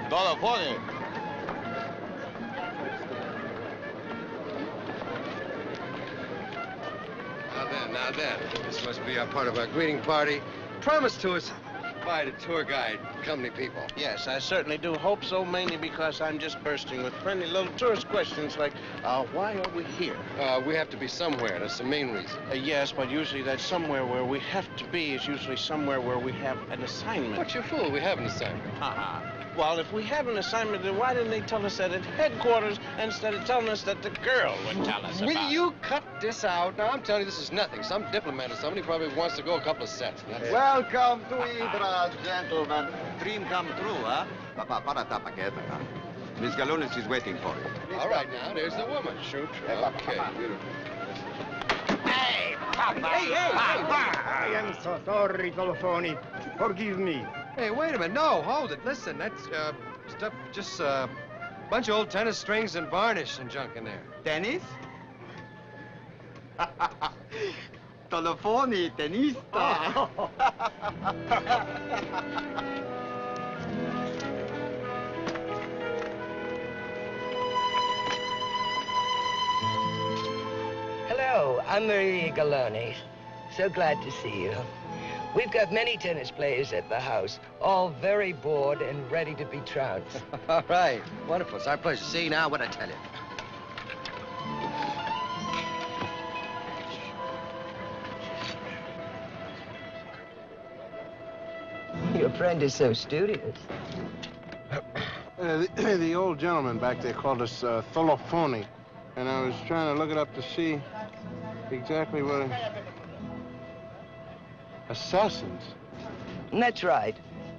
Todo funny. Now then, this must be a part of our greeting party. Promised to us by the tour guide company people. Yes, I certainly do hope so, mainly because I'm just bursting with friendly little tourist questions like, why are we here? We have to be somewhere. That's the main reason. Yes, but usually that somewhere where we have to be is usually somewhere where we have an assignment. But you fool, we have an assignment. Well, if we have an assignment, then why didn't they tell us that at headquarters instead of telling us that the girl would tell us about it? Will you cut this out? Now, I'm telling you, this is nothing. Some diplomat or somebody probably wants to go a couple of sets. Welcome to Hydra, gentlemen. Dream come true, huh? Miss Galonis is waiting for you. All right, now, there's the woman. Shoot. Okay, beautiful. Hey, Papa! Hey! I am so sorry, Tolofoni. Forgive me. Hey, wait a minute. No, hold it. Listen, that's, stuff, just, bunch of old tennis strings and varnish and junk in there. Tennis? Tolofoni, tenista. Hello, I'm Maria Galoni. So glad to see you. We've got many tennis players at the house, all very bored and ready to be trounced. All right. Wonderful. It's our pleasure. See, now, what I tell you. Your friend is so studious. The old gentleman back there called us Tolofoni, and I was trying to look it up to see exactly what... Assassins? That's right,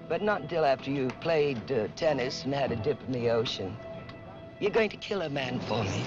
but not until after you've played tennis and had a dip in the ocean. You're going to kill a man for me.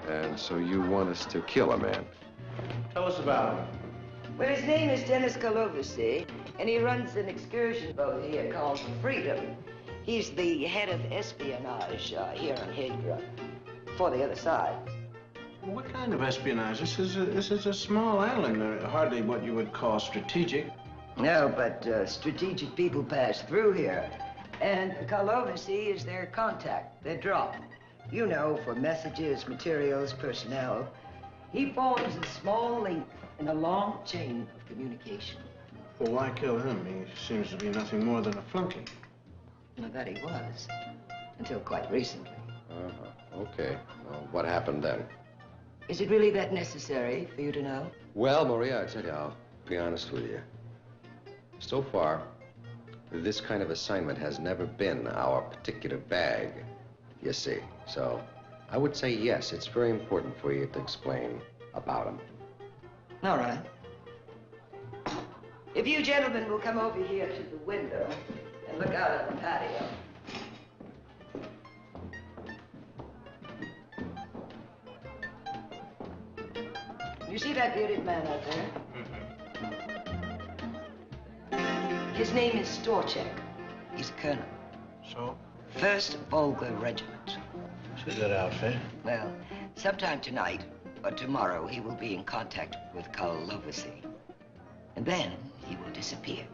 And so you want us to kill a man? Tell us about him. Well, his name is Dennis Karlovassi, and he runs an excursion boat here called Freedom. He's the head of espionage here on Hydra, for the other side. What kind of espionage? This is a small island, hardly what you would call strategic. No, but strategic people pass through here, and Karlovassi is their contact, their drop. You know, for messages, materials, personnel. He forms a small link in a long chain of communication. Well, why kill him? He seems to be nothing more than a flunky. Now, that he was, until quite recently. Okay. Well, what happened then? Is it really that necessary for you to know? Well, Maria, I tell you, I'll be honest with you. So far, this kind of assignment has never been our particular bag, you see. So, I would say yes. It's very important for you to explain about him. All right. If you gentlemen will come over here to the window and look out at the patio. You see that bearded man out there? Mm-hmm. His name is Storchek. He's a colonel. So? 1st Volga Regiment. It's a good outfit. Well, sometime tonight or tomorrow, he will be in contact with Karlovassi. And then he will disappear.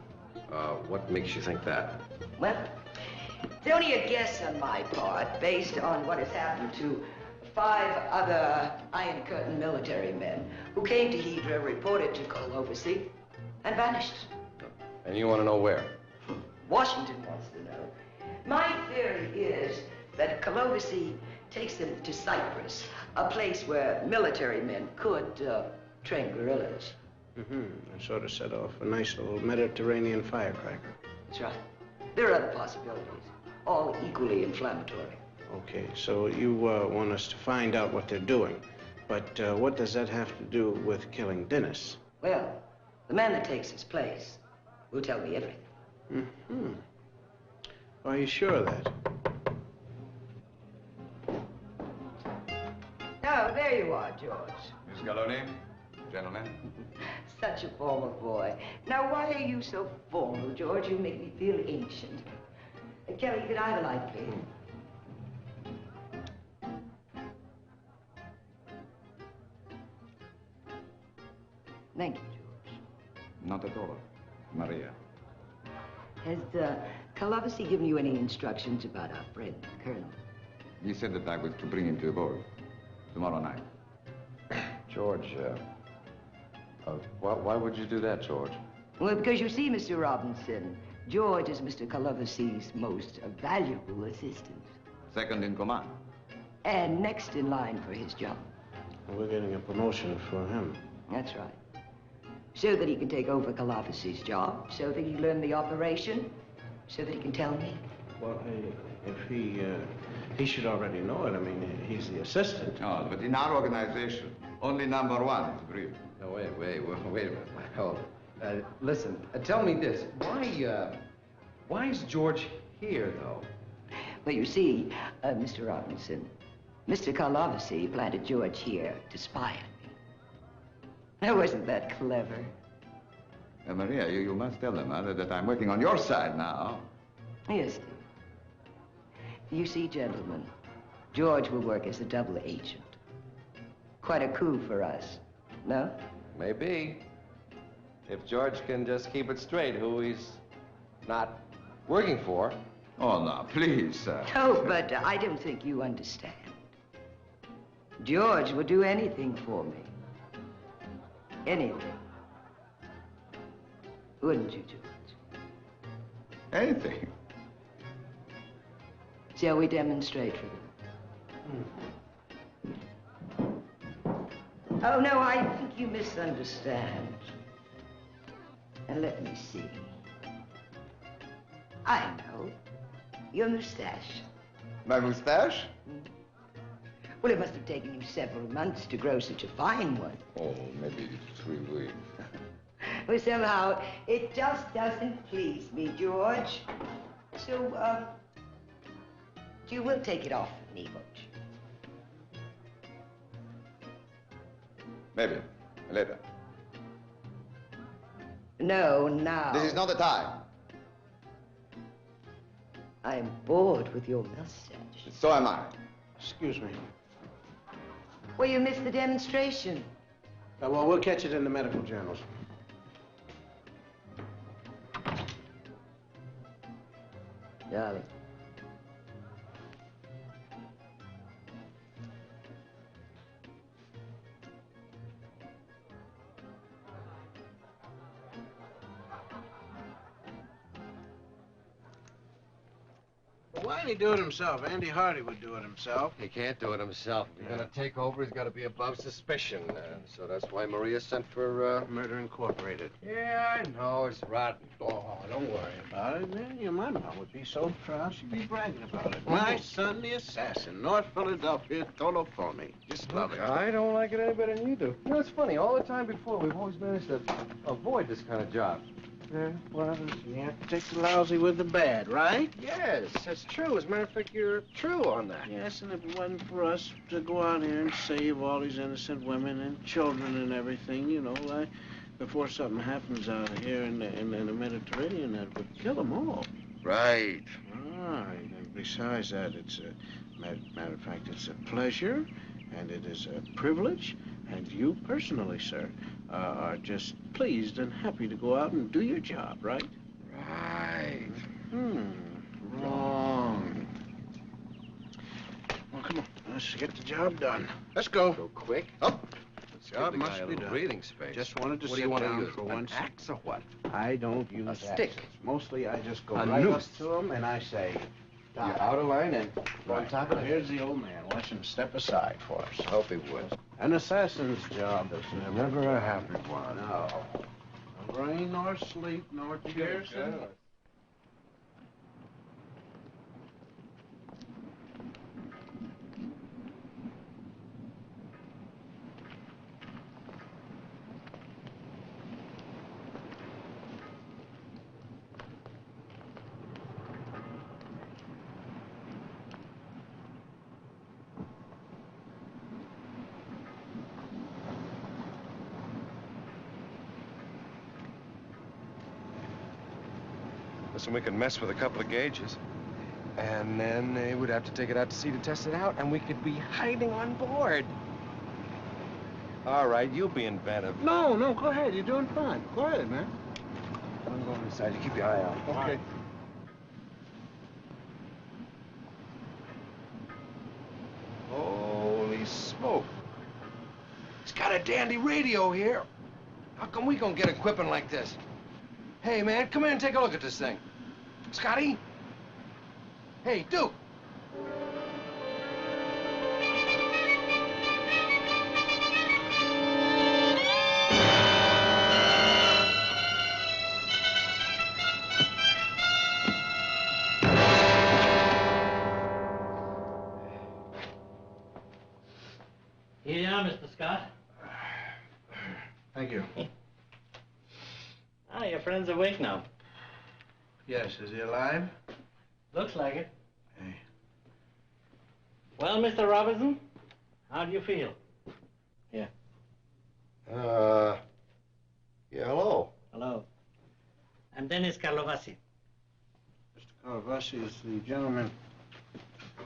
What makes you think that? Well, it's only a guess on my part, based on what has happened to 5 other Iron Curtain military men who came to Hydra, reported to Karlovassi, and vanished. And you want to know where? Washington wants to know. My theory is that Karlovassi takes them to Cyprus, a place where military men could train guerrillas. Mm-hmm. And sort of set off a nice little Mediterranean firecracker. That's right. There are other possibilities, all equally inflammatory. Okay, so you want us to find out what they're doing. But what does that have to do with killing Dennis? Well, the man that takes his place will tell me everything. Mm-hmm. Are you sure of that? Oh, there you are, George. Miss Galoni, gentlemen. Such a formal boy. Now, why are you so formal, George? You make me feel ancient. Kelly, could I have a light, please? Thank you, George. Not at all. Maria. Has Karlovassi given you any instructions about our friend, the Colonel? He said that I was to bring him to the ball tomorrow night. George, why would you do that, George? Well, because you see, Mr. Robinson, George is Mr. Karlovassi's most valuable assistant. Second in command. And next in line for his job. We're getting a promotion for him. That's right. So that he can take over Karlovassi's job, so that he learn the operation, so that he can tell me. Well, if he should already know it. I mean, he's the assistant. Oh, but in our organization, only number 1 is brief. No, wait a minute. Hold on. Listen, tell me this. Why is George here, though? Well, you see, Mr. Robinson, Mr. Karlovassi planted George here to spy on me. Now, wasn't that clever? Maria, you must tell them that I'm working on your side now. Yes, dear. You see, gentlemen, George will work as a double agent. Quite a coup for us, no? Maybe. If George can just keep it straight who he's not working for. Oh, no, please, sir. Oh, but I don't think you understand. George would do anything for me. Anything. Wouldn't you, George? Anything. Shall we demonstrate for them? Oh, no, I think you misunderstand. And let me see. I know. Your mustache. My mustache? Well, it must have taken you several months to grow such a fine one. Oh, maybe 3 weeks. Well, somehow, it just doesn't please me, George. So, you will take it off with me, won't you? Maybe. Later. No, now. This is not the time. I'm bored with your mustache. So am I. Excuse me. Well, you missed the demonstration. Well, we'll catch it in the medical journals. Darling. Well, why didn't he do it himself? Andy Hardy would do it himself. He can't do it himself. If he's gonna take over, he's gotta be above suspicion. So that's why Maria sent for, Murder Incorporated. Yeah, I know. It's rotten. Oh, don't worry about it, man. Your mama would be so proud she'd be bragging about it. My son, the assassin, North Philadelphia, Tolofoni. Just love it. I don't like it any better than you do. You know, it's funny. All the time before, we've always managed to avoid this kind of job. Yeah, well, you have to take the lousy with the bad, right? Yes, that's true. As a matter of fact, you're true on that. Yes, and if it wasn't for us to go out here and save all these innocent women and children and everything, you know, before something happens out here in the Mediterranean, that would kill them all. Right. Right. And besides that, it's a matter of fact, it's a pleasure, and it is a privilege, and you personally, sir, are just pleased and happy to go out and do your job, right? Right. Wrong. Well, come on. Let's get the job done. Let's go. Go quick. Up. Let's Job give the must guy a be little done. breathing space. Just wanted to What do sit you want to down use? for An once. axe or what? I don't use A axes. stick. Mostly, I just go A right up noose. to them and I say, You're out of line and on right. top of it. Here's the old man. Watch him step aside for us. I hope he would. An assassin's job is Never a happy one. No. No rain nor sleep nor tears. Listen, we could mess with a couple of gauges. And then they would have to take it out to sea to test it out, and we could be hiding on board. All right, you'll be inventive. No, go ahead. You're doing fine. Go ahead, man. I'm going inside. You keep your eye out. Okay. Holy smoke. It's got a dandy radio here. How come we don't get equipment like this? Hey, man, come in and take a look at this thing. Scotty? Hey, Duke. Here you are, Mr. Scott. Thank you. Ah, your friend's awake now. Yes, is he alive? Looks like it. Hey. Well, Mr. Robinson, how do you feel? Yeah, hello. Hello. I'm Dennis Karlovassi. Mr. Karlovassi is the gentleman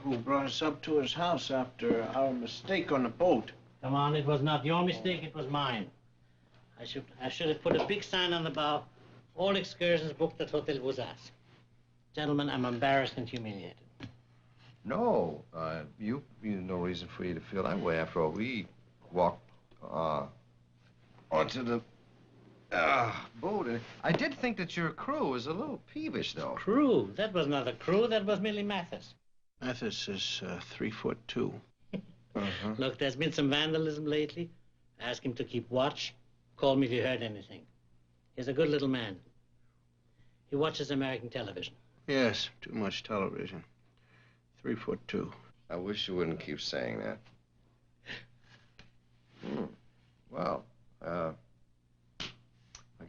who brought us up to his house after our mistake on the boat. Come on, it was not your mistake, it was mine. I should have put a big sign on the bow. All excursions booked at Hotel Vosas. Gentlemen, I'm embarrassed and humiliated. No, you no reason for you to feel that way. After all, we walked onto the boat. And I did think that your crew was a little peevish, though. Crew? That was not a crew, that was merely Mathis. Mathis is 3'2". Look, there's been some vandalism lately. Ask him to keep watch. Call me if you heard anything. He's a good little man. He watches American television. Yes, too much television. 3'2". I wish you wouldn't keep saying that. Well, I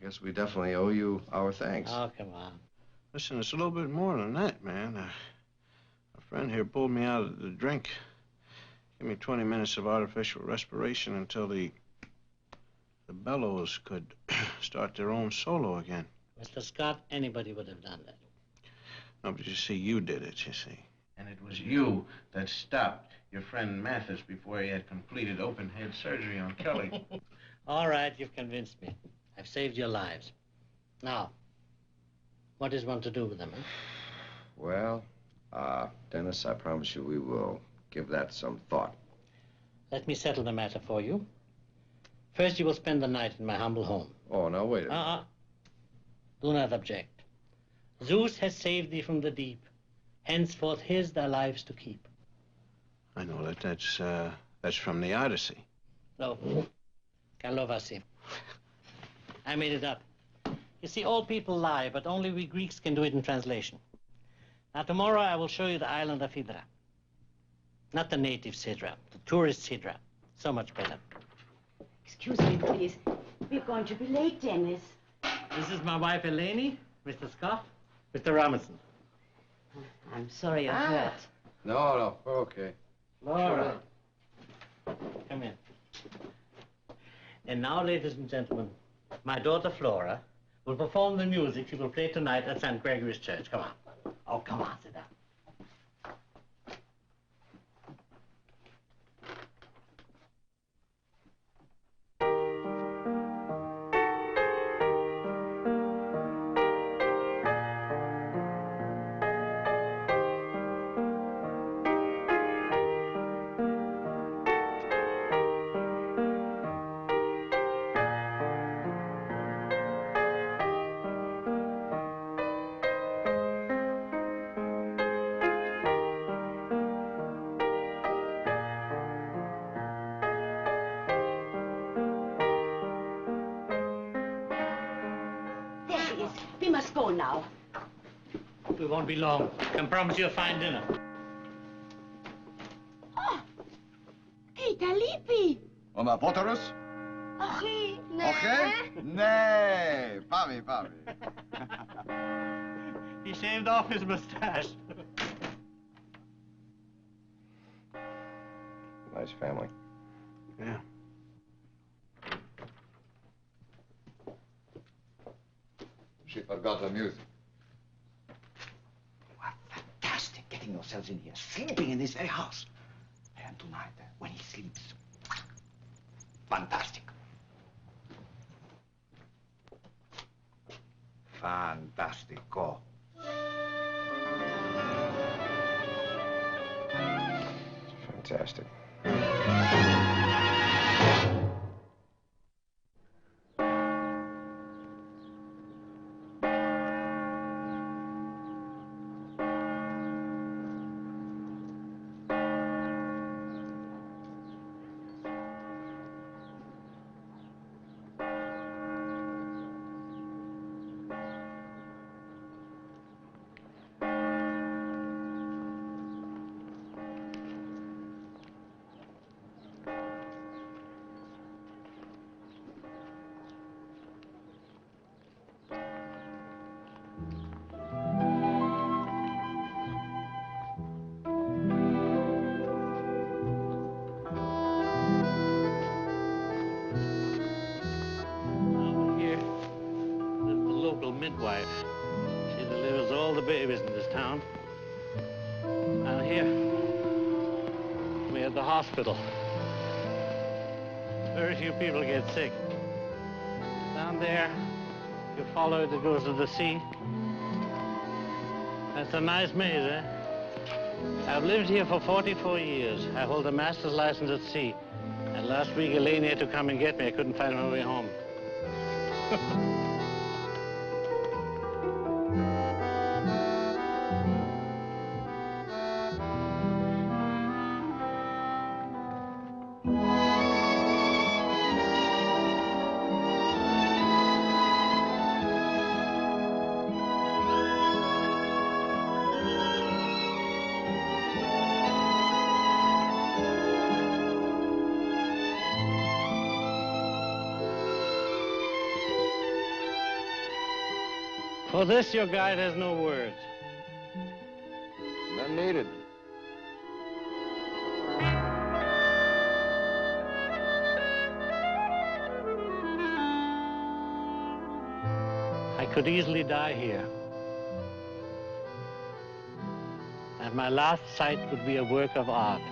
guess we definitely owe you our thanks. Oh, come on. Listen, it's a little bit more than that, man. A friend here pulled me out of the drink. Give me 20 minutes of artificial respiration until the bellows could start their own solo again. Mr. Scott, anybody would have done that. No, but you see, you did it, you see. And it was you that stopped your friend Mathis before he had completed open-head surgery on Kelly. All right, you've convinced me. I've saved your lives. Now, what is one to do with them, huh? Well, Dennis, I promise you we will give that some thought. Let me settle the matter for you. First, you will spend the night in my humble home. Oh, now, wait a minute. Do not object. Zeus has saved thee from the deep. Henceforth his their lives to keep. I know that that's from the Odyssey. No, Karlovassi. I made it up. You see, all people lie, but only we Greeks can do it in translation. Now, tomorrow I will show you the island of Hydra. Not the natives' Hydra, the tourists' Hydra. So much better. Excuse me, please. We're going to be late, Dennis. This is my wife, Eleni, Mr. Scott, Mr. Robinson. I'm sorry you're hurt. No, we're okay. Laura. Come in. And now, ladies and gentlemen, my daughter Flora will perform the music she will play tonight at St. Gregory's Church. Come on. Oh, come on, sit down. We must go now. We won't be long. I can promise you a fine dinner. Oh, Peter Lippi. Oma Poterus? Ochi, ne. Okay? Nee, Pami. He shaved off his mustache. Nice family. Yeah. She forgot her music. What fantastic getting yourselves in here, sleeping in this very house. And tonight, when he sleeps, fantastic. Fantastico. Fantastic. Midwife. She delivers all the babies in this town. And here, we're at the hospital. Very few people get sick. Down there, you follow it, it goes to the sea. That's a nice maze, eh? I've lived here for 44 years. I hold a master's license at sea. And last week, Elaine had to come and get me. I couldn't find my way home. For this, your guide has no words. None needed. I could easily die here. And my last sight would be a work of art.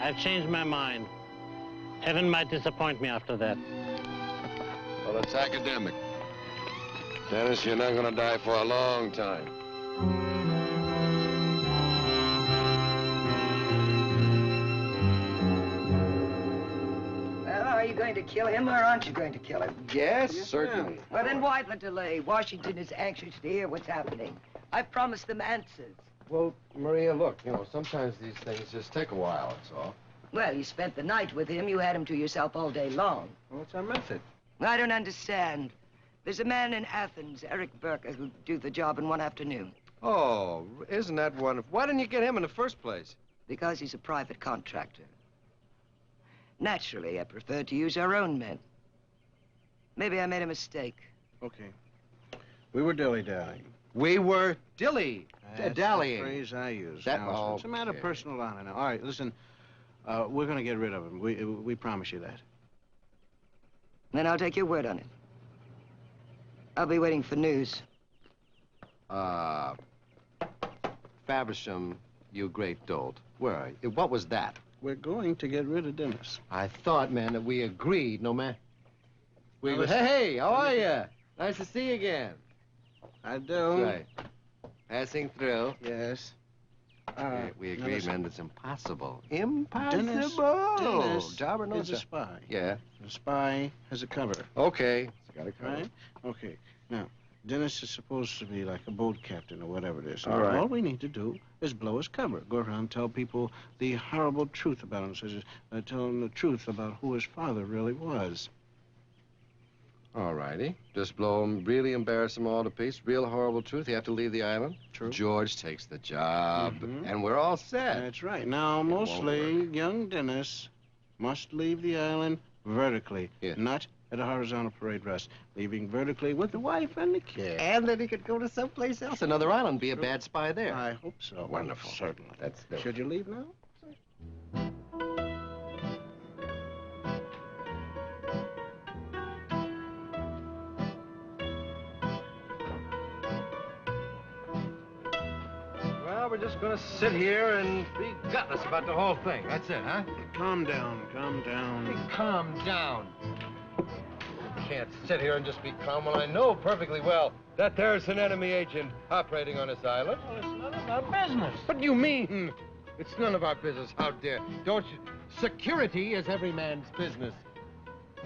I've changed my mind. Heaven might disappoint me after that. Well, it's academic. Dennis, you're not going to die for a long time. Well, are you going to kill him or aren't you going to kill him? Yes, certainly. Well, then why the delay? Washington is anxious to hear what's happening. I've promised them answers. Well, Maria, look, you know, sometimes these things just take a while, that's all. Well, you spent the night with him. You had him to yourself all day long. Well, what's our method? I don't understand. There's a man in Athens, Eric Burker, who'd do the job in one afternoon. Oh, isn't that wonderful? Why didn't you get him in the first place? Because he's a private contractor. Naturally, I preferred to use our own men. Maybe I made a mistake. Okay. We were dilly-dallying. We were dallying. That's the phrase I use. That, now, it's a matter of personal honor. Now, all right, listen. We're going to get rid of him. We promise you that. Then I'll take your word on it. I'll be waiting for news. Faversham, you great dolt. Where are you? What was that? We're going to get rid of Dennis. I thought, man, that we agreed, no man. Well, Hey, how are you? Nice to see you again. I do. Right. Passing through. Yes. We agreed, man, that's impossible. Dennis Job or no is a job? spy. Yeah. A spy has a cover. Okay. Got a cover. Right? Okay. Now, Dennis is supposed to be like a boat captain or whatever it is. All right. All we need to do is blow his cover. Go around, tell people the horrible truth about him. Such as tell them the truth about who his father really was. All righty. Just blow him, really embarrass him all to pieces. Real horrible truth. You have to leave the island. True. George takes the job, and we're all set. That's right. Now, mostly, young Dennis must leave the island vertically, not at a horizontal parade rest, leaving vertically with the wife and the kid. And then he could go to someplace else, another island, be a bad spy there. I hope so. Wonderful. Certainly. That's the... Should you leave now? Well, we're just gonna sit here and be gutless about the whole thing. That's it, huh? Calm down, calm down. Hey, calm down. Can't sit here and just be calm when I know perfectly well that there's an enemy agent operating on this island. Well, it's none of our business. What do you mean? It's none of our business. How dare? Don't you? Security is every man's business.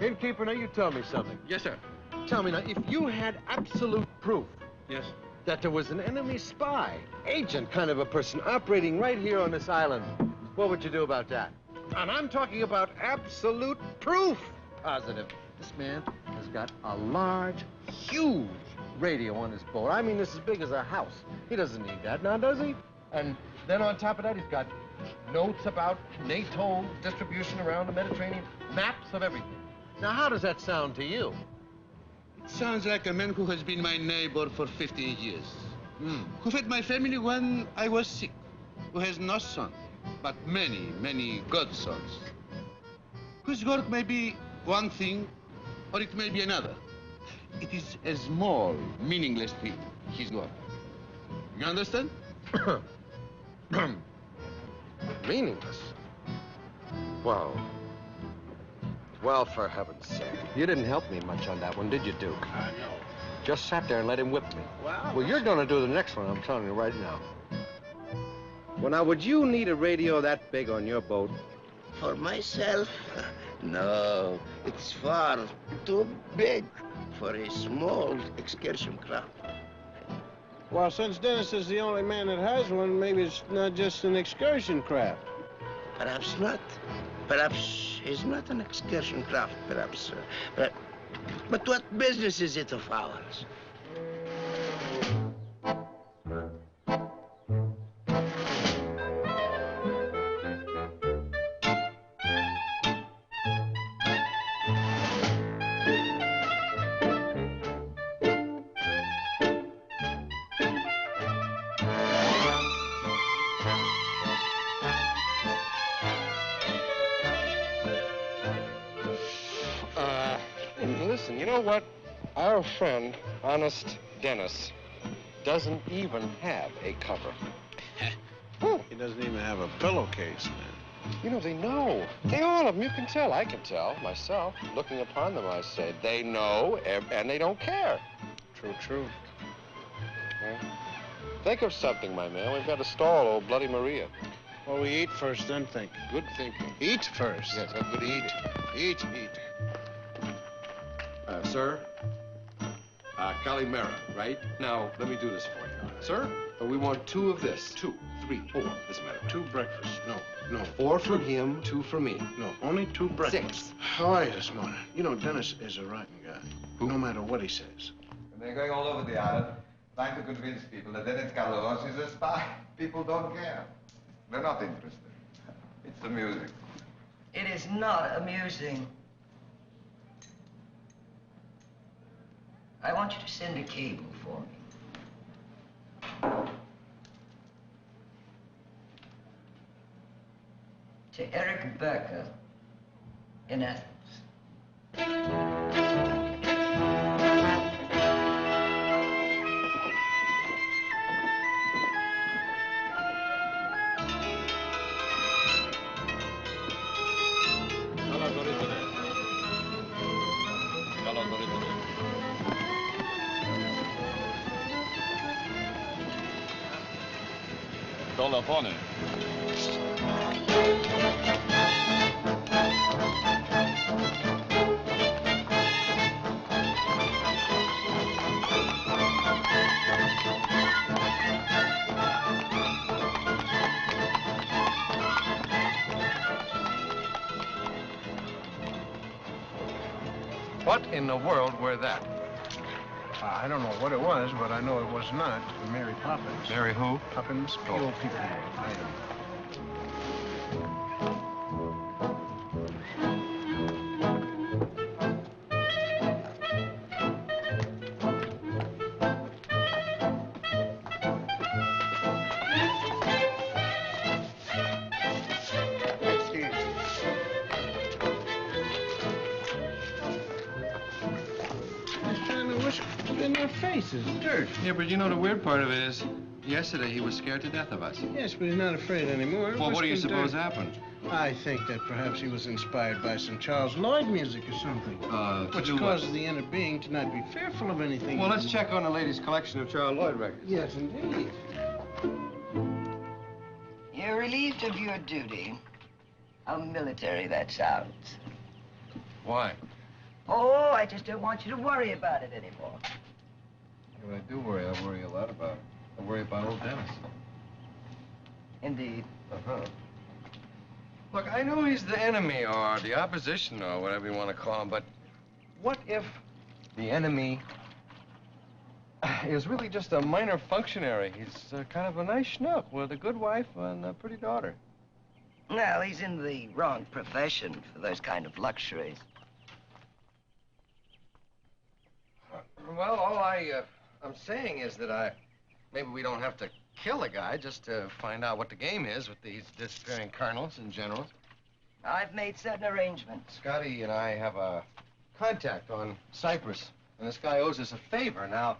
Innkeeper, now you tell me something. Yes, sir. Tell me now, if you had absolute proof Yes. that there was an enemy spy, agent kind of a person operating right here on this island, what would you do about that? And I'm talking about absolute proof. Positive. This man has got a large, huge radio on his boat. I mean, this is as big as a house. He doesn't need that now, does he? And then on top of that, he's got notes about NATO distribution around the Mediterranean, maps of everything. Now, how does that sound to you? It sounds like a man who has been my neighbor for 50 years. Who fed my family when I was sick. Who has no son, but many, many godsons. Whose work may be one thing, or it may be another. It is a small, meaningless thing, his work. You understand? Meaningless? Well, for heaven's sake. You didn't help me much on that one, did you, Duke? I know. Just sat there and let him whip me. Wow. Well, you're gonna do the next one, I'm telling you right now. Well, now, would you need a radio that big on your boat? For myself? No, it's far too big for a small excursion craft. Well, since Dennis is the only man that has one, maybe it's not just an excursion craft. Perhaps not. Perhaps it's not an excursion craft, perhaps. But what business is it of ours? Listen, you know what? Our friend, Honest Dennis, doesn't even have a cover. He doesn't even have a pillowcase, man. You know, they know. They all of them. You can tell. I can tell myself. Looking upon them, I say, they know, and they don't care. True, true. Think of something, my man. We've got to stall old Bloody Maria. Well, we eat first, then think. Good thinking. Eat first. Yes, I'm going to eat. Eat, eat. Sir, Calimera, right? Now, let me do this for you. Sir, we want 2 of this. 2, 3, 4. Doesn't matter. 2 breakfasts. No. 4 for him, 2 for me. No, only 2 breakfasts. 6. How are you this morning? You know, Dennis is a rotten guy. No matter what he says. They're going all over the island, trying to convince people that Dennis Karlovassi is a spy. People don't care. They're not interested. It's the music. It is not amusing. I want you to send a cable for me. To Eric Berker in Athens. Dolafone. What in the world were that? I don't know what it was, but I know it was not Mary Poppins. Mary who? Poppins, P-O-P-P. I am. In their faces, dirt. Yeah, but you know the weird part of it is, yesterday he was scared to death of us. Yes, but he's not afraid anymore. Well, what do you Whisking suppose dirt. happened? I think that perhaps he was inspired by some Charles Lloyd music or something. Which do what? causes the inner being to not be fearful of anything. Well, let's check on the lady's collection of Charles Lloyd records. Yes, indeed. You're relieved of your duty. How military that sounds. Why? Oh, I just don't want you to worry about it anymore. When I do worry, I worry a lot about it. I worry about old Dennis. Indeed. Uh-huh. Look, I know he's the enemy or the opposition or whatever you want to call him, but what if the enemy is really just a minor functionary? He's kind of a nice schnook with a good wife and a pretty daughter. Well, he's in the wrong profession for those kind of luxuries. Well, all I'm saying is that maybe we don't have to kill the guy just to find out what the game is with these disappearing colonels and generals. I've made certain arrangements. Scotty and I have a contact on Cyprus, and this guy owes us a favor. Now,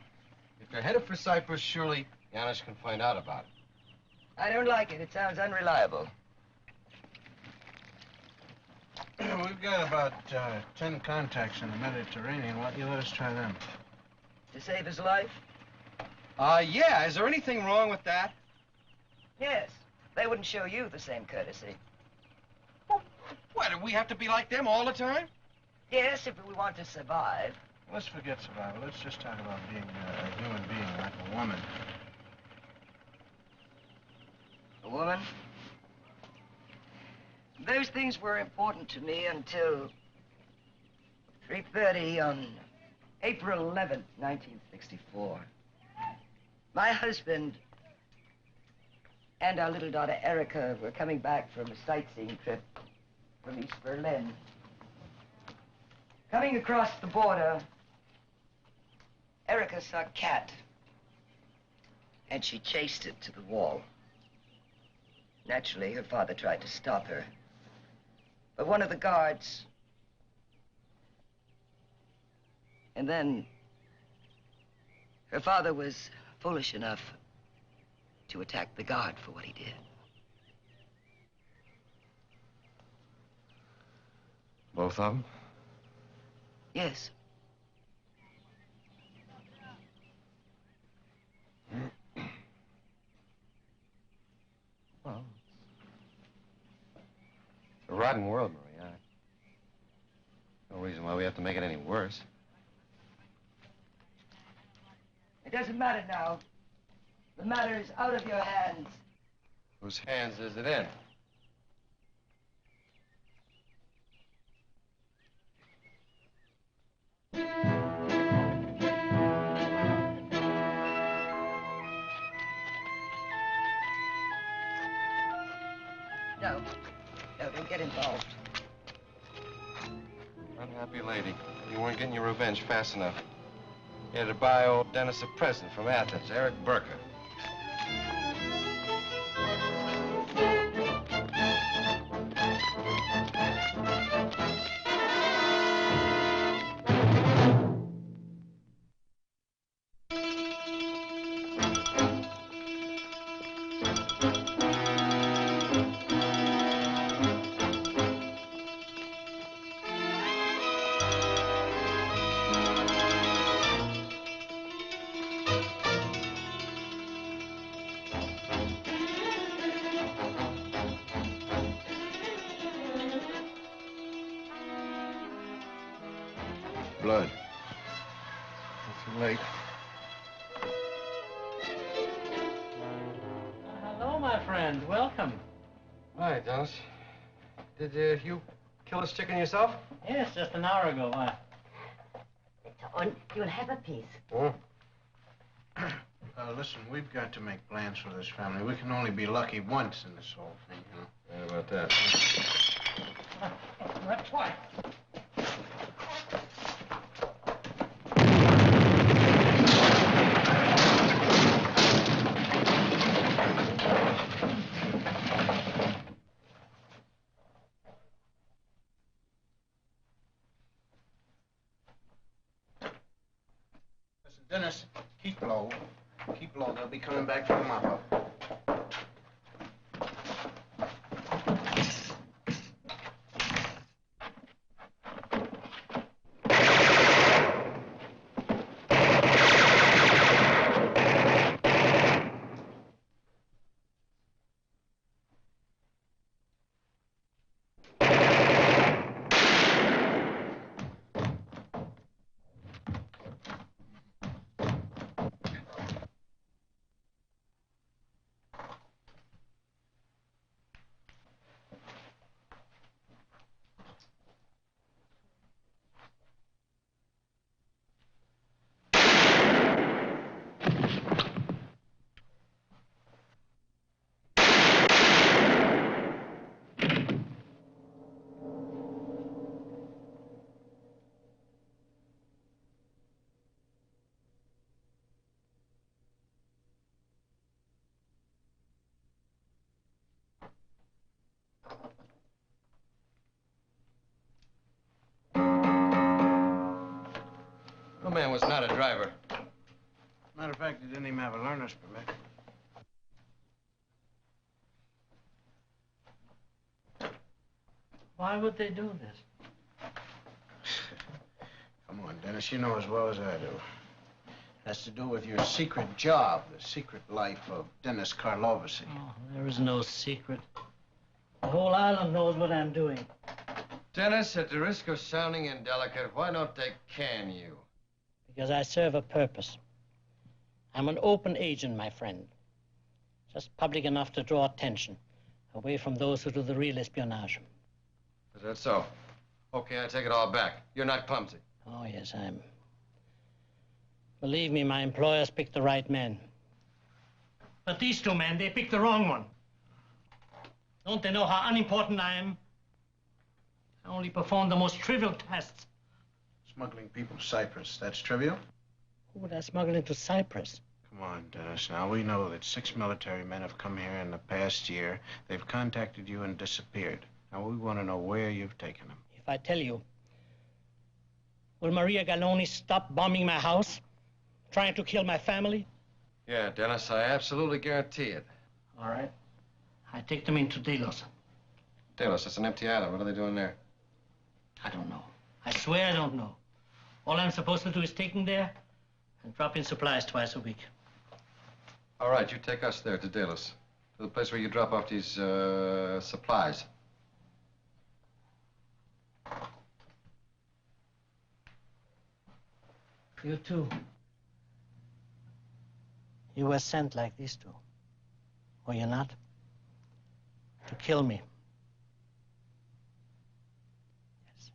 if you're headed for Cyprus, surely Janusz can find out about it. I don't like it. It sounds unreliable. We've got about 10 contacts in the Mediterranean. Why don't you let us try them? To save his life? Yeah. Is there anything wrong with that? Yes. They wouldn't show you the same courtesy. Well, what, do we have to be like them all the time? Yes, if we want to survive. Let's forget survival. Let's just talk about being a human being, like a woman. A woman? Those things were important to me until 3:30 on April 11th, 1964. My husband and our little daughter Erica were coming back from a sightseeing trip from East Berlin. Coming across the border, Erica saw a cat, and she chased it to the wall. Naturally, her father tried to stop her. But one of the guards... And then... her father was foolish enough to attack the guard for what he did. Both of them? Yes. Well, rotten world, Maria. No reason why we have to make it any worse. It doesn't matter now. The matter is out of your hands. Whose hands is it in? No. No, don't get involved. Unhappy lady. You weren't getting your revenge fast enough. You had to buy old Dennis a present from Athens, Eric Burker. Blood. Too late. Hello, my friend. Welcome. Hi, Dennis. Did you kill this chicken yourself? Yes, just an hour ago. Why? On, you'll have a piece. Hmm? Listen, we've got to make plans for this family. We can only be lucky once in this whole thing, you know? Right about that. That's why. Listen, Dennis, keep low. Keep low. They'll be coming back for the mop-up. The man was not a driver. Matter of fact, he didn't even have a learner's permit. Why would they do this? Come on, Dennis, you know as well as I do. It has to do with your secret job, the secret life of Dennis Karlovassi. Oh, there is no secret. The whole island knows what I'm doing. Dennis, at the risk of sounding indelicate, why don't they can you? Because I serve a purpose. I'm an open agent, my friend. Just public enough to draw attention away from those who do the real espionage. Is that so? Okay, I take it all back. You're not clumsy. Oh, yes, I am. Believe me, my employers picked the right man. But these two men, they picked the wrong one. Don't they know how unimportant I am? I only perform the most trivial tasks. Smuggling people to Cyprus, that's trivial? Who would I smuggle into Cyprus? Come on, Dennis. Now, we know that 6 military men have come here in the past year. They've contacted you and disappeared. Now, we want to know where you've taken them. If I tell you, will Maria Galloni stop bombing my house? Trying to kill my family? Yeah, Dennis, I absolutely guarantee it. All right. I take them into Delos. Delos, it's an empty island. What are they doing there? I don't know. I swear I don't know. All I'm supposed to do is take them there and drop in supplies twice a week. All right, you take us there to Delos, to the place where you drop off these supplies. You too. You were sent like these two, were you not? To kill me. Yes.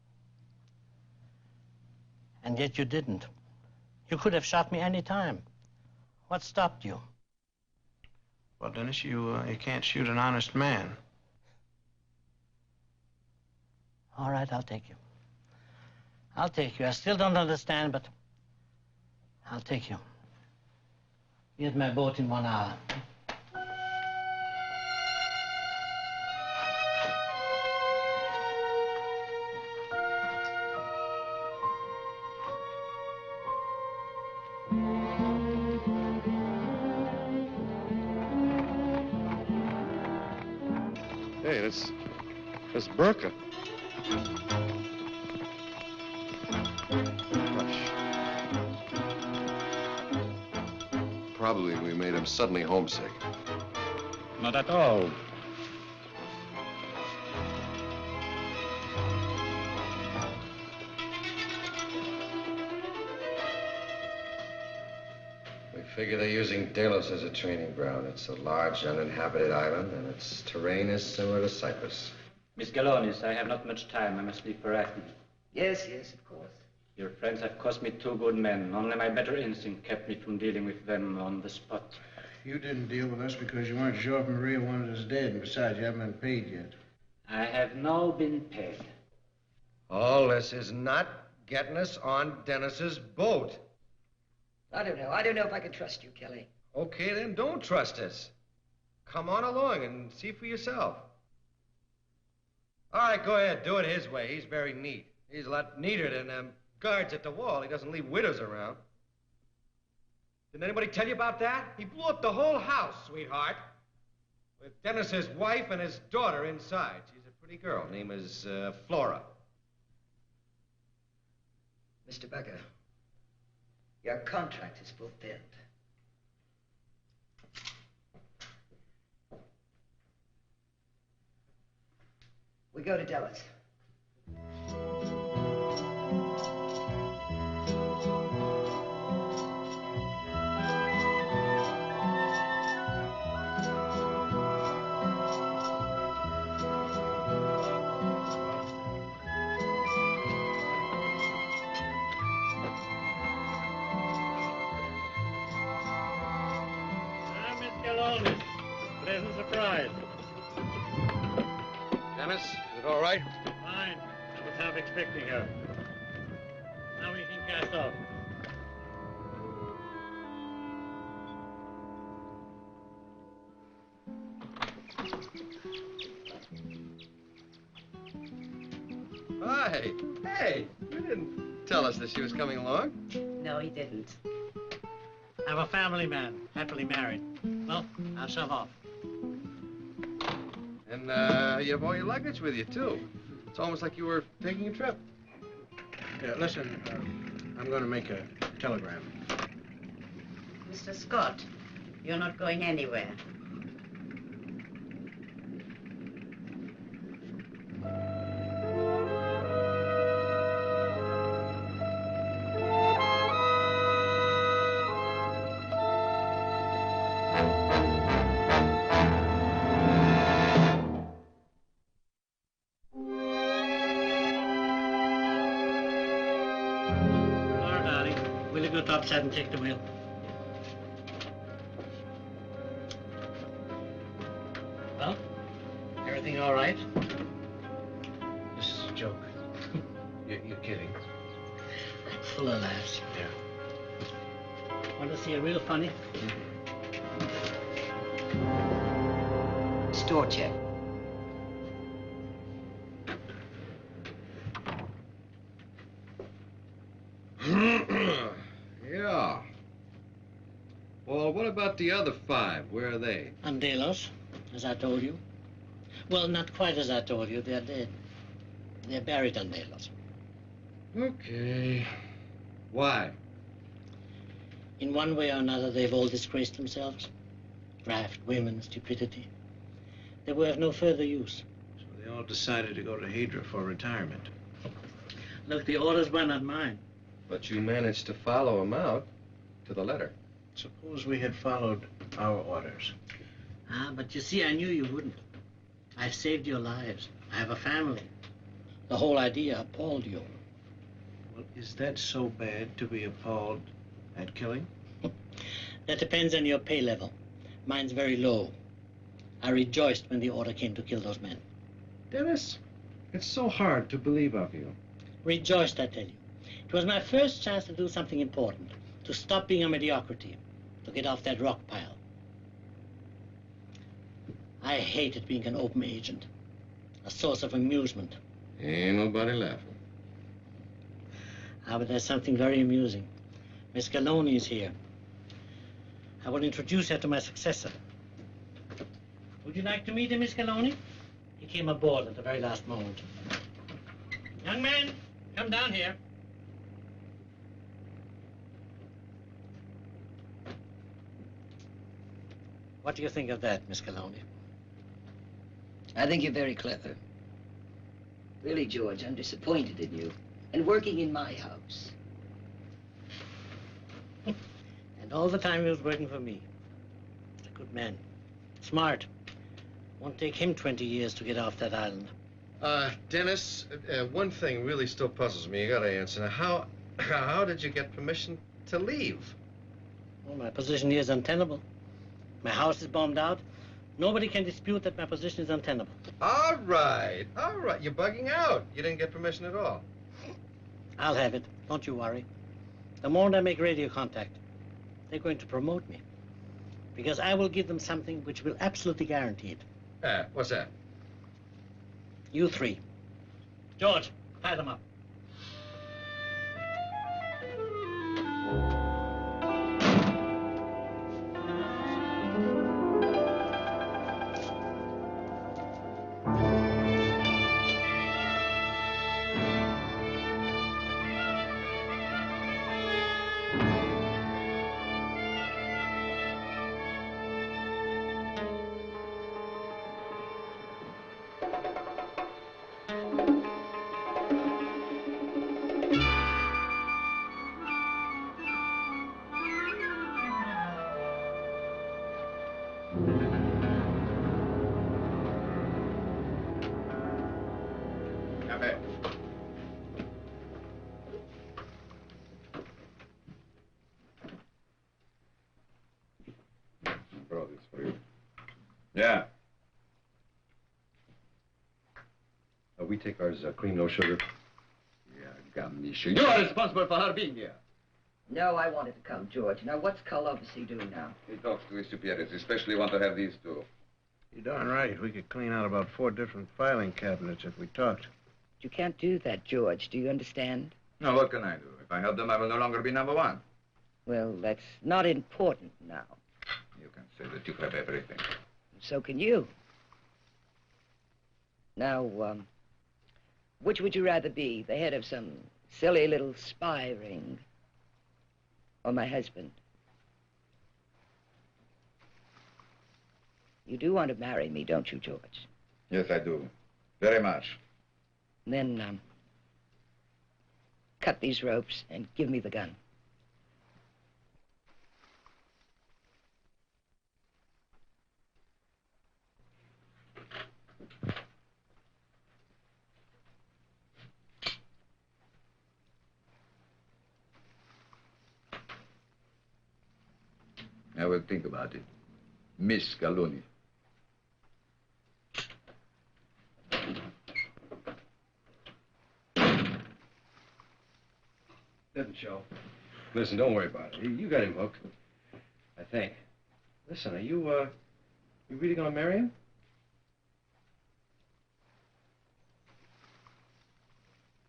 And yet you didn't. You could have shot me any time. What stopped you? Well, Dennis, you can't shoot an honest man. All right, I'll take you. I'll take you. I still don't understand, but I'll take you. Be at my boat in 1 hour. Hey, that's Burka. Probably we made him suddenly homesick. Not at all. We figure they're using Delos as a training ground. It's a large, uninhabited island, and its terrain is similar to Cyprus. Miss Galonis, I have not much time. I must leave for Athens. Yes, yes, of course. Your friends have cost me 2 good men. Only my better instinct kept me from dealing with them on the spot. You didn't deal with us because you weren't sure if Maria wanted us dead, and besides, you haven't been paid yet. I have now been paid. All this is not getting us on Dennis's boat. I don't know. I don't know if I can trust you, Kelly. Okay, then don't trust us. Come on along and see for yourself. All right, go ahead. Do it his way. He's very neat. He's a lot neater than them guards at the wall. He doesn't leave widows around. Didn't anybody tell you about that? He blew up the whole house, sweetheart. With Dennis's wife and his daughter inside. She's a pretty girl. Name is Flora. Mr. Becker, your contract is fulfilled. We go to Delos. Miss Galonis. Pleasant surprise. Dennis, is it all right? Fine. I was half expecting her. Now we can cast off. Hi. Hey, you didn't tell us that she was coming along. No, he didn't. I'm a family man, happily married. Well, I'll shove off. And you have all your luggage with you, too. It's almost like you were taking a trip. Yeah, listen, I'm going to make a telegram. Mr. Scott, you're not going anywhere. Laura, darling, will you go topside and take the wheel? Well, everything all right? This is a joke. You're kidding. Full of laughs. Yeah. Want to see a real funny? Store check. Yeah. Well, what about the other 5? Where are they? On Delos, as I told you. Well, not quite as I told you. They're dead. They're buried on Delos. Okay. Why? In one way or another, they've all disgraced themselves. Graft, women, stupidity. They were of no further use. So they all decided to go to Hydra for retirement. Look, the orders were not mine. But you managed to follow him out to the letter. Suppose we had followed our orders. Ah, but you see, I knew you wouldn't. I've saved your lives. I have a family. The whole idea appalled you. Well, is that so bad to be appalled at killing? That depends on your pay level. Mine's very low. I rejoiced when the order came to kill those men. Dennis, it's so hard to believe of you. Rejoiced, I tell you. It was my first chance to do something important, to stop being a mediocrity, to get off that rock pile. I hated being an open agent, a source of amusement. Ain't nobody laughing. Ah, but there's something very amusing. Miss Gallone's here. I will introduce her to my successor. Would you like to meet him, Miss Gallone? He came aboard at the very last moment. Young man, come down here. What do you think of that, Miss Gallone? I think you're very clever. Really, George, I'm disappointed in you. And working in my house. And all the time he was working for me. He's a good man. Smart. Won't take him 20 years to get off that island. Dennis, one thing really still puzzles me. You gotta answer. Now, how did you get permission to leave? Well, my position here is untenable. My house is bombed out. Nobody can dispute that my position is untenable. All right. You're bugging out. You didn't get permission at all. I'll have it. Don't you worry. The moment I make radio contact, they're going to promote me. Because I will give them something which will absolutely guarantee it. What's that? You three. George, tie them up. Yeah. We take ours cream, no sugar. Yeah, Gamisha. You are responsible for her being here. No, I wanted to come, George. Now, what's Karlovassi doing now? He talks to his superiors, especially want to have these two. You're darn right. We could clean out about 4 different filing cabinets if we talked. You can't do that, George. Do you understand? Now, what can I do? If I help them, I will no longer be #1. Well, that's not important now. You can say that you have everything. So can you. Now, which would you rather be? The head of some silly little spy ring? Or my husband? You do want to marry me, don't you, George? Yes, I do. Very much. Then, cut these ropes and give me the gun. I will think about it. Miss Gallone. Doesn't show. Listen, don't worry about it. You got him hooked. I think. Listen, are you really gonna marry him?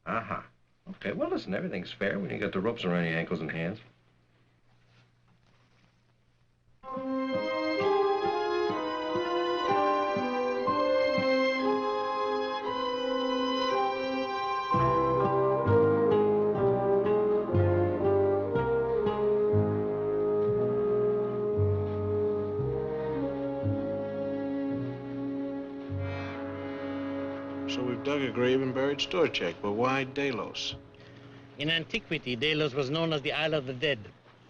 Uh-huh. Okay, well, listen, everything's fair when you got the ropes around your ankles and hands. So we've dug a grave and buried store check, but why Delos? In antiquity, Delos was known as the Isle of the Dead.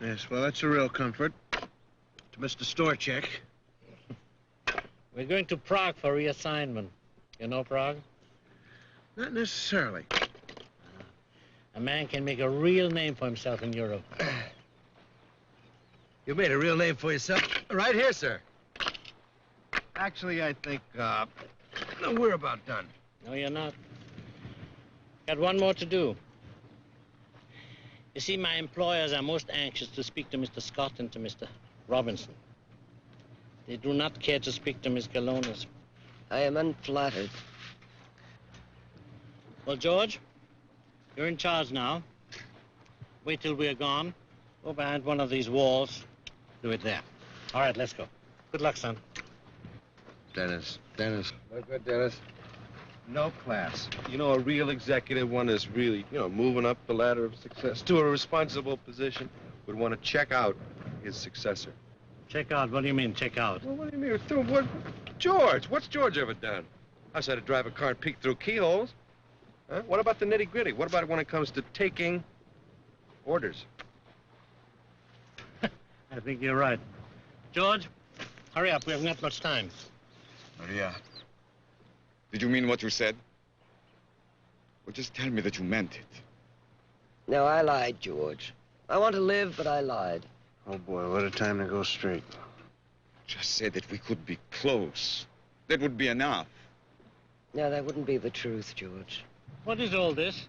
Yes, well, that's a real comfort. To Mr. Storchek. We're going to Prague for reassignment. You know Prague? Not necessarily. A man can make a real name for himself in Europe. You made a real name for yourself right here, sir. Actually, I think, we're about done. No, you're not. Got one more to do. You see, my employers are most anxious to speak to Mr. Scott and to Mr. Robinson. They do not care to speak to Miss Galonis. I am unflattered. Well, George, you're in charge now. Wait till we're gone. Go behind one of these walls. Do it there. All right, let's go. Good luck, son. Dennis. Look good, Dennis. No class. You know, a real executive, one is really, moving up the ladder of success to a responsible position, would want to check out his successor. Check out? What do you mean, check out? Well, what do you mean? George, what's George ever done? Outside of drive a car and peek through keyholes. Huh? What about the nitty-gritty? What about when it comes to taking orders? I think you're right. George, hurry up. We haven't got much time. Maria, did you mean what you said? Well, just tell me that you meant it. No, I lied, George. I want to live, but I lied. Oh, boy, what a time to go straight. Just say that we could be close. That would be enough. No, that wouldn't be the truth, George. What is all this?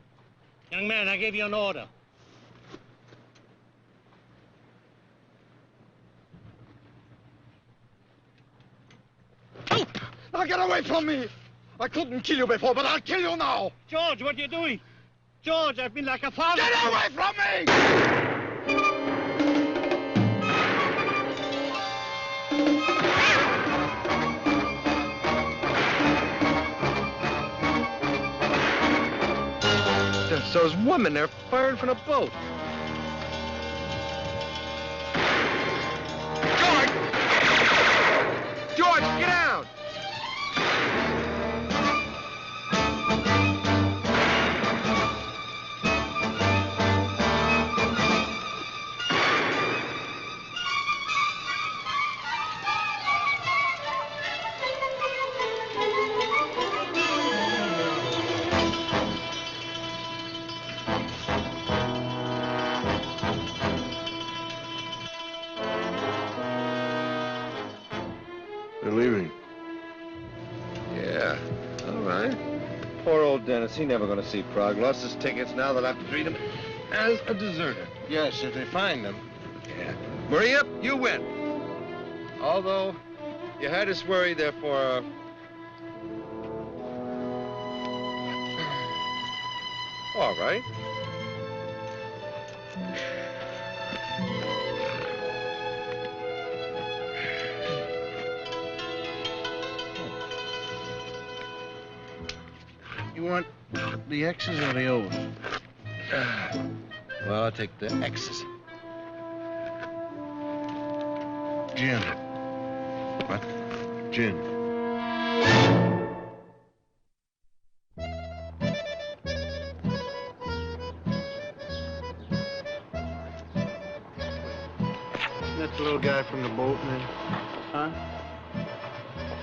Young man, I gave you an order. Now get away from me! I couldn't kill you before, but I'll kill you now! George, what are you doing? George, I've been like a father. Get away from me! There's those women, they're firing from a boat. George, get out! They're leaving. Yeah, all right. Poor old Dennis, he's never going to see Prague. Lost his tickets, now they'll have to treat him as a deserter. Yes, if they find them. Yeah. Maria, you win. Although, you had us worried there for... All right. You want the X's or the O's? Well, I'll take the X's. Gin. What? Gin. That the little guy from the boat, man? Huh?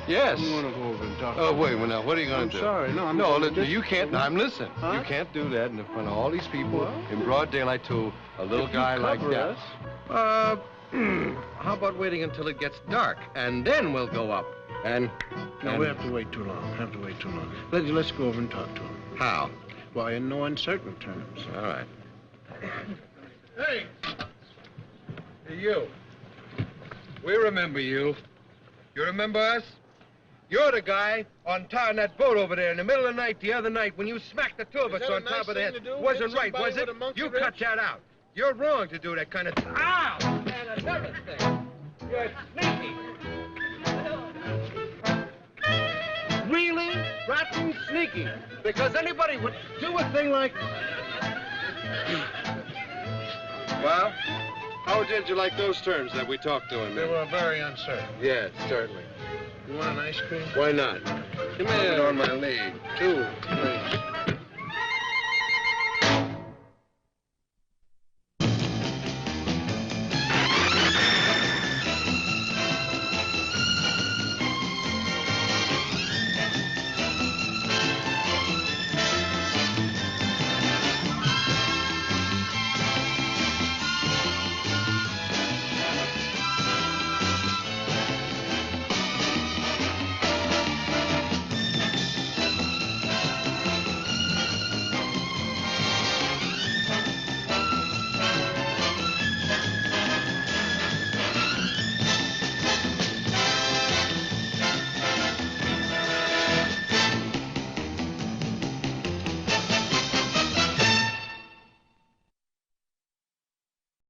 Yes. I want to go over and talk to Oh, him. wait, well, now, what are you going I'm to do? sorry. No, I'm No, gonna just- you can't. Now, I'm listening. Huh? You can't do that in front of all these people Well, in broad daylight to a little if you guy like cover that. us. How about waiting until it gets dark, and then we'll go up? And... No, we have to wait too long. Let's go over and talk to him. How? Why, in no uncertain terms. All right. Hey! Hey, you. We remember you. You remember us? You're the guy on that boat over there in the middle of the night the other night when you smacked the two of us on top of the head. Wasn't right, was it? You cut that out. You're wrong to do that kind of thing. Ow! And another thing. You're sneaky. Really rotten sneaky. Because anybody would do a thing like... Well, how did you like those terms that we talked to him They in? were very uncertain. Yes, certainly. You want an ice cream? Why not? Come in on my lead. 2, please.